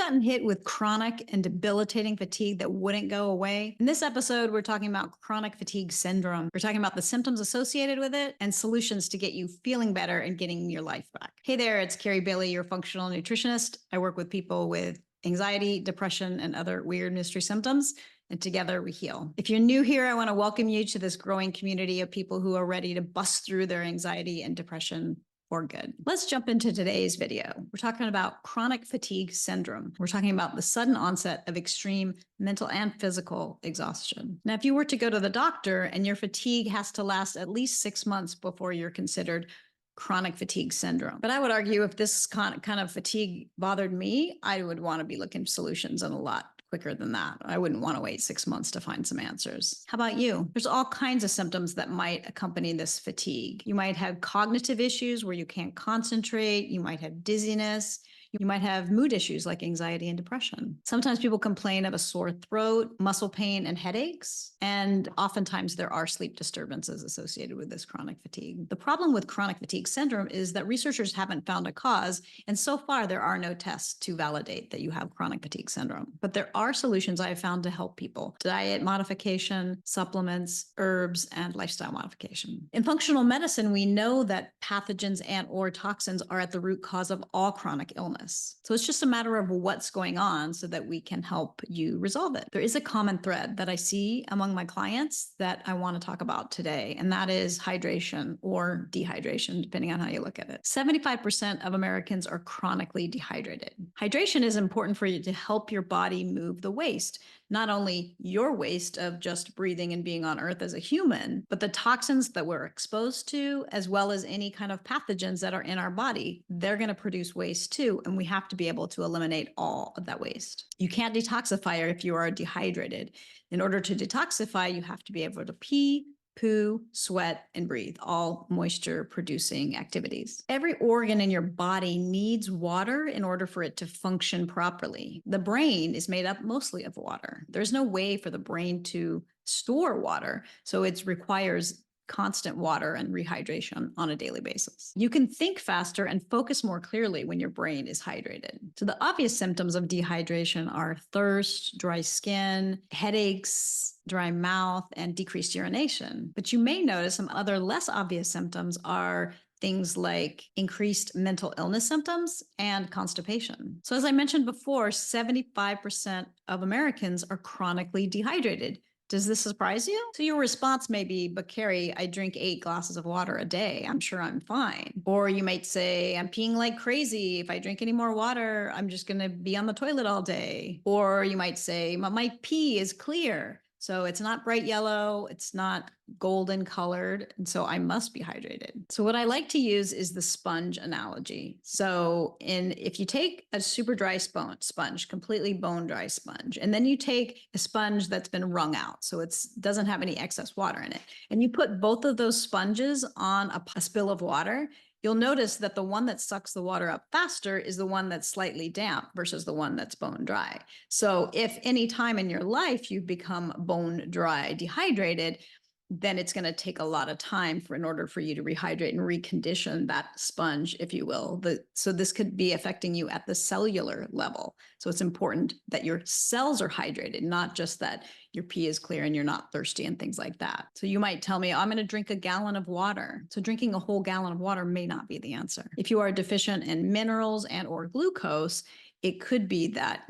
gotten hit with chronic and debilitating fatigue that wouldn't go away? In this episode, we're talking about chronic fatigue syndrome. We're talking about the symptoms associated with it and solutions to get you feeling better and getting your life back. Hey there, it's Carrie Bailey, your functional nutritionist. I work with people with anxiety, depression, and other weird mystery symptoms, and together we heal. If you're new here, I want to welcome you to this growing community of people who are ready to bust through their anxiety and depression for good. Let's jump into today's video. We're talking about chronic fatigue syndrome. We're talking about the sudden onset of extreme mental and physical exhaustion. Now, if you were to go to the doctor and your fatigue has to last at least 6 months before you're considered chronic fatigue syndrome. But I would argue if this kind of fatigue bothered me, I would want to be looking for solutions and a lot quicker than that. I wouldn't want to wait 6 months to find some answers. How about you? There's all kinds of symptoms that might accompany this fatigue. You might have cognitive issues where you can't concentrate. You might have dizziness. You might have mood issues like anxiety and depression. Sometimes people complain of a sore throat, muscle pain, and headaches. And oftentimes there are sleep disturbances associated with this chronic fatigue. The problem with chronic fatigue syndrome is that researchers haven't found a cause. And so far, there are no tests to validate that you have chronic fatigue syndrome. But there are solutions I have found to help people: diet modification, supplements, herbs, and lifestyle modification. In functional medicine, we know that pathogens and/or toxins are at the root cause of all chronic illness. So it's just a matter of what's going on so that we can help you resolve it. There is a common thread that I see among my clients that I want to talk about today, and that is hydration or dehydration, depending on how you look at it. 75% of Americans are chronically dehydrated. Hydration is important for you to help your body move the waste, not only your waste of just breathing and being on Earth as a human, but the toxins that we're exposed to, as well as any kind of pathogens that are in our body. They're going to produce waste too, and we have to be able to eliminate all of that waste. You can't detoxify if you are dehydrated. In order to detoxify, you have to be able to pee, poo, sweat, and breathe, all moisture-producing activities. Every organ in your body needs water in order for it to function properly. The brain is made up mostly of water. There's no way for the brain to store water, so it requires constant water and rehydration on a daily basis. You can think faster and focus more clearly when your brain is hydrated. So the obvious symptoms of dehydration are thirst, dry skin, headaches, dry mouth, and decreased urination. But you may notice some other less obvious symptoms are things like increased mental illness symptoms and constipation. So as I mentioned before, 75% of Americans are chronically dehydrated. Does this surprise you? So your response may be, but Carrie, I drink 8 glasses of water a day. I'm sure I'm fine. Or you might say, I'm peeing like crazy. If I drink any more water, I'm just going to be on the toilet all day. Or you might say, my pee is clear. So it's not bright yellow, it's not golden colored, and so I must be hydrated. So what I like to use is the sponge analogy. So if you take a super dry sponge, completely bone dry sponge, and then you take a sponge that's been wrung out, so it doesn't have any excess water in it, and you put both of those sponges on a spill of water, you'll notice that the one that sucks the water up faster is the one that's slightly damp versus the one that's bone dry. So if any time in your life you've become bone dry, dehydrated, then it's going to take a lot of time in order for you to rehydrate and recondition that sponge, if you will. So this could be affecting you at the cellular level. So it's important that your cells are hydrated, not just that your pee is clear and you're not thirsty and things like that. So you might tell me, I'm going to drink a gallon of water. So drinking a whole gallon of water may not be the answer. If you are deficient in minerals and or glucose, it could be that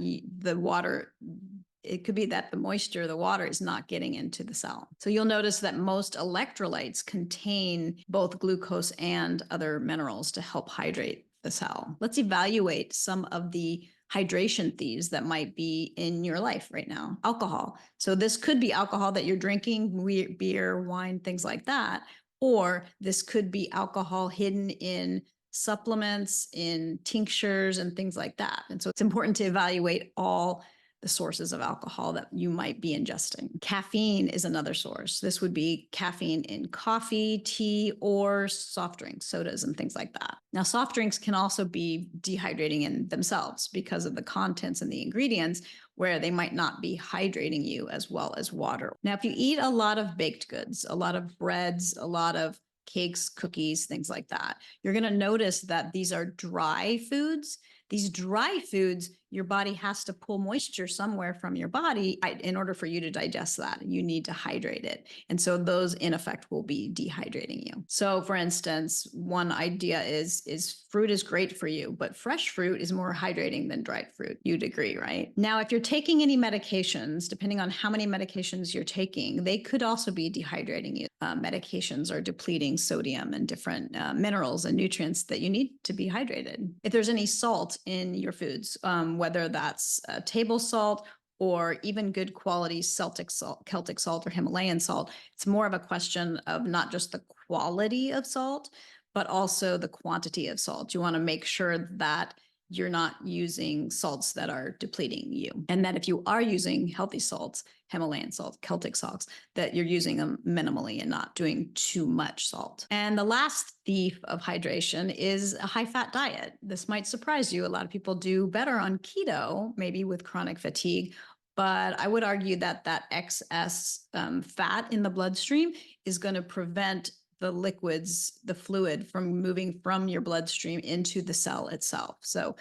it could be that the moisture, the water is not getting into the cell. So you'll notice that most electrolytes contain both glucose and other minerals to help hydrate the cell. Let's evaluate some of the hydration thieves that might be in your life right now. Alcohol. So this could be alcohol that you're drinking, beer, wine, things like that. Or this could be alcohol hidden in supplements, in tinctures, and things like that. And so it's important to evaluate all the sources of alcohol that you might be ingesting. Caffeine is another source. This would be caffeine in coffee, tea, or soft drinks, sodas, and things like that. Now, soft drinks can also be dehydrating in themselves because of the contents and the ingredients, where they might not be hydrating you as well as water. Now, if you eat a lot of baked goods, a lot of breads, a lot of cakes, cookies, things like that, you're going to notice that these are dry foods. These dry foods your body has to pull moisture somewhere from your body in order for you to digest that. You need to hydrate it. And so those in effect will be dehydrating you. So for instance, one idea is fruit is great for you, but fresh fruit is more hydrating than dried fruit. You'd agree, right? Now, if you're taking any medications, depending on how many medications you're taking, they could also be dehydrating you. Medications are depleting sodium and different minerals and nutrients that you need to be hydrated. If there's any salt in your foods, whether that's table salt or even good quality Celtic salt, Celtic salt, or Himalayan salt, it's more of a question of not just the quality of salt, but also the quantity of salt. You want to make sure that you're not using salts that are depleting you. And that if you are using healthy salts, Himalayan salt, Celtic salts, that you're using them minimally and not doing too much salt. And the last thief of hydration is a high-fat diet. This might surprise you. A lot of people do better on keto, maybe with chronic fatigue, but I would argue that that excess fat in the bloodstream is going to prevent the liquids, the fluid from moving from your bloodstream into the cell itself. So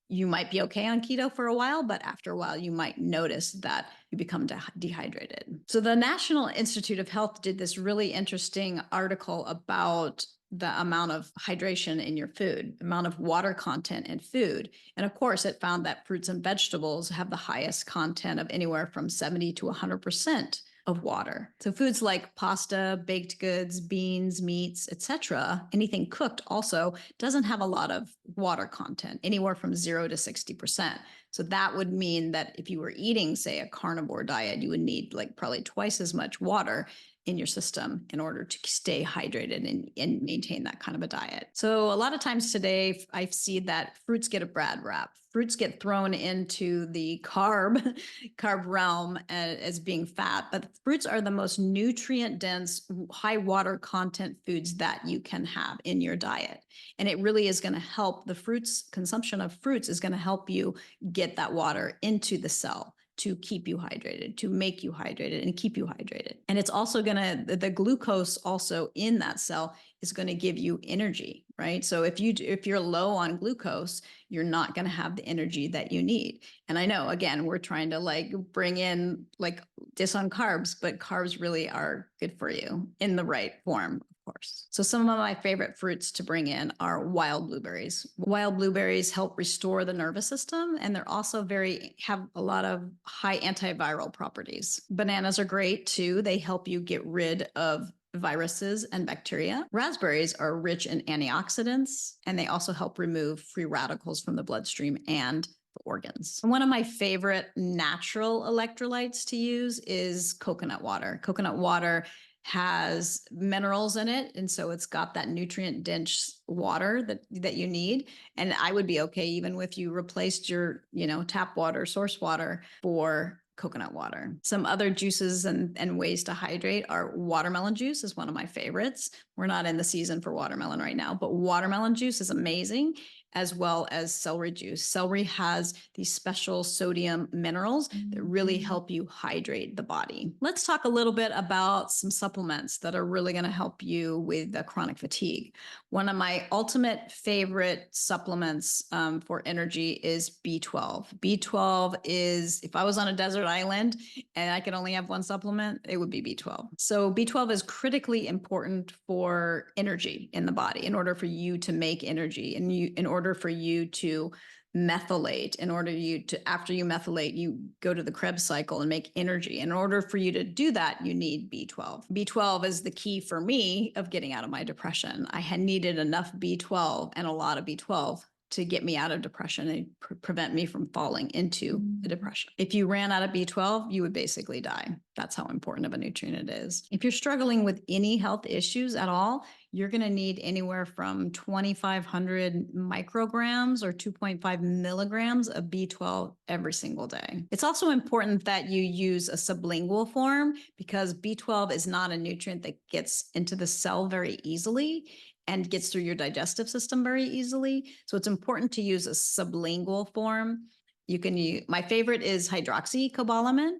you might be okay on keto for a while, but after a while, you might notice that you become dehydrated. So the National Institute of Health did this really interesting article about the amount of hydration in your food, amount of water content in food. And of course, it found that fruits and vegetables have the highest content of anywhere from 70 to 100% of water. So foods like pasta, baked goods, beans, meats, etc., anything cooked also doesn't have a lot of water content, anywhere from 0 to 60%. So that would mean that if you were eating, say, a carnivore diet, you would need like probably twice as much water in your system in order to stay hydrated and maintain that kind of a diet. So a lot of times today, I see that fruits get a bad rap. Fruits get thrown into the carb realm as being fat, but fruits are the most nutrient dense, high water content foods that you can have in your diet. And it really is going to help consumption of fruits is going to help you get that water into the cell to keep you hydrated, to make you hydrated and keep you hydrated. And it's also the glucose also in that cell is going to give you energy, right? So if you're low on glucose, you're not going to have the energy that you need. And I know, again, we're trying to like bring in like this on carbs, but carbs really are good for you in the right form, of course. So some of my favorite fruits to bring in are wild blueberries. Wild blueberries help restore the nervous system, and they're also have a lot of high antiviral properties. Bananas are great too. They help you get rid of viruses and bacteria. Raspberries are rich in antioxidants, and they also help remove free radicals from the bloodstream and the organs. And one of my favorite natural electrolytes to use is coconut water. Coconut water has minerals in it, and so it's got that nutrient dense water that you need. And I would be okay even if you replaced your tap water, source water, for coconut water. Some other juices and ways to hydrate are watermelon juice is one of my favorites. We're not in the season for watermelon right now, but watermelon juice is amazing, as well as celery juice. Celery has these special sodium minerals that really help you hydrate the body. Let's talk a little bit about some supplements that are really going to help you with the chronic fatigue. One of my ultimate favorite supplements for energy is B12. B12 is, if I was on a desert island and I could only have one supplement, it would be B12. So B12 is critically important for energy in the body, in order for you to make energy, and in order for you to methylate, after you methylate, you go to the Krebs cycle and make energy. In order for you to do that, you need B12. B12 is the key for me of getting out of my depression. I had needed enough B12 and a lot of B12 to get me out of depression and prevent me from falling into the depression. If you ran out of B12, you would basically die. That's how important of a nutrient it is. If you're struggling with any health issues at all, you're going to need anywhere from 2,500 micrograms or 2.5 milligrams of B12 every single day. It's also important that you use a sublingual form, because B12 is not a nutrient that gets into the cell very easily and gets through your digestive system very easily. So it's important to use a sublingual form. You can use, my favorite is hydroxycobalamin,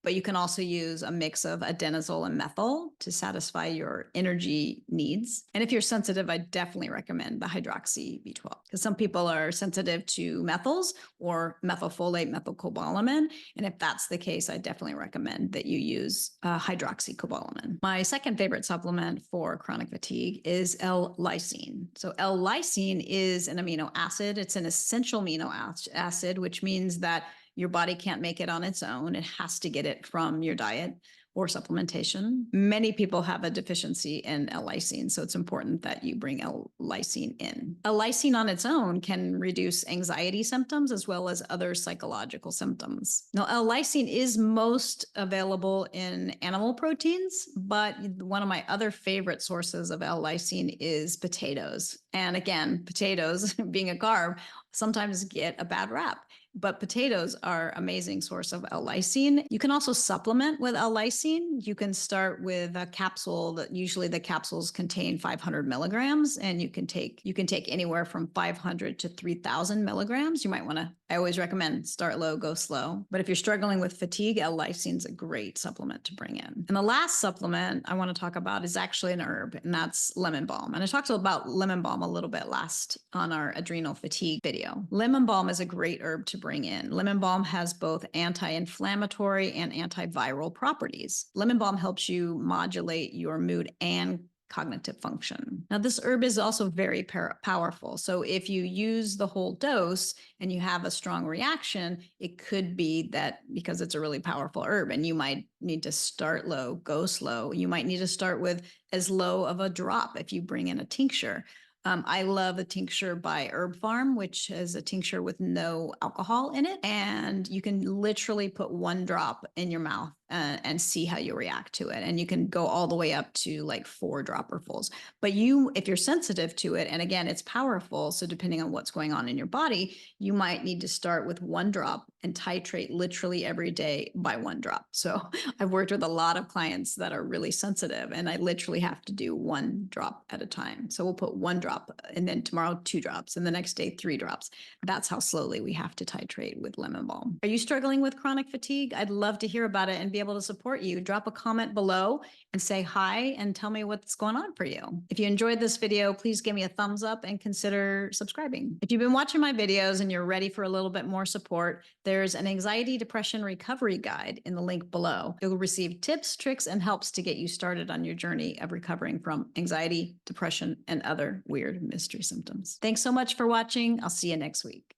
but you can also use a mix of adenosole and methyl to satisfy your energy needs. And if you're sensitive, I definitely recommend the hydroxy B12 because some people are sensitive to methyls or methylfolate, methylcobalamin. And if that's the case, I definitely recommend that you use hydroxycobalamin. My second favorite supplement for chronic fatigue is L-lysine. So L-lysine is an amino acid. It's an essential amino acid, which means that your body can't make it on its own. It has to get it from your diet or supplementation. Many people have a deficiency in L-lysine, so it's important that you bring L-lysine in. L-lysine on its own can reduce anxiety symptoms as well as other psychological symptoms. Now, L-lysine is most available in animal proteins, but one of my other favorite sources of L-lysine is potatoes. And again, potatoes, being a carb, sometimes get a bad rap. But potatoes are an amazing source of L-lysine. You can also supplement with L-lysine. You can start with a capsule that usually the capsules contain 500 milligrams, and you can take anywhere from 500 to 3,000 milligrams. You might want to, I always recommend start low, go slow. But if you're struggling with fatigue, L-lysine is a great supplement to bring in. And the last supplement I want to talk about is actually an herb, and that's lemon balm. And I talked about lemon balm a little bit last on our adrenal fatigue video. Lemon balm is a great herb to bring in. Lemon balm has both anti-inflammatory and antiviral properties. Lemon balm helps you modulate your mood and cognitive function. Now, this herb is also very powerful. So if you use the whole dose and you have a strong reaction, it could be that because it's a really powerful herb and you might need to start low, go slow. You might need to start with as low of a drop if you bring in a tincture. I love a tincture by Herb Farm, which is a tincture with no alcohol in it. And you can literally put one drop in your mouth and see how you react to it. And you can go all the way up to like 4 dropperfuls. But if you're sensitive to it, and again, it's powerful. So depending on what's going on in your body, you might need to start with 1 drop and titrate literally every day by 1 drop. So I've worked with a lot of clients that are really sensitive, and I literally have to do 1 drop at a time. So we'll put 1 drop and then tomorrow 2 drops and the next day 3 drops. That's how slowly we have to titrate with lemon balm. Are you struggling with chronic fatigue? I'd love to hear about it and be able to support you. Drop a comment below and say hi and tell me what's going on for you. If you enjoyed this video, please give me a thumbs up and consider subscribing. If you've been watching my videos and you're ready for a little bit more support, there's an anxiety depression recovery guide in the link below. You'll receive tips, tricks, and helps to get you started on your journey of recovering from anxiety, depression, and other weird mystery symptoms. Thanks so much for watching. I'll see you next week.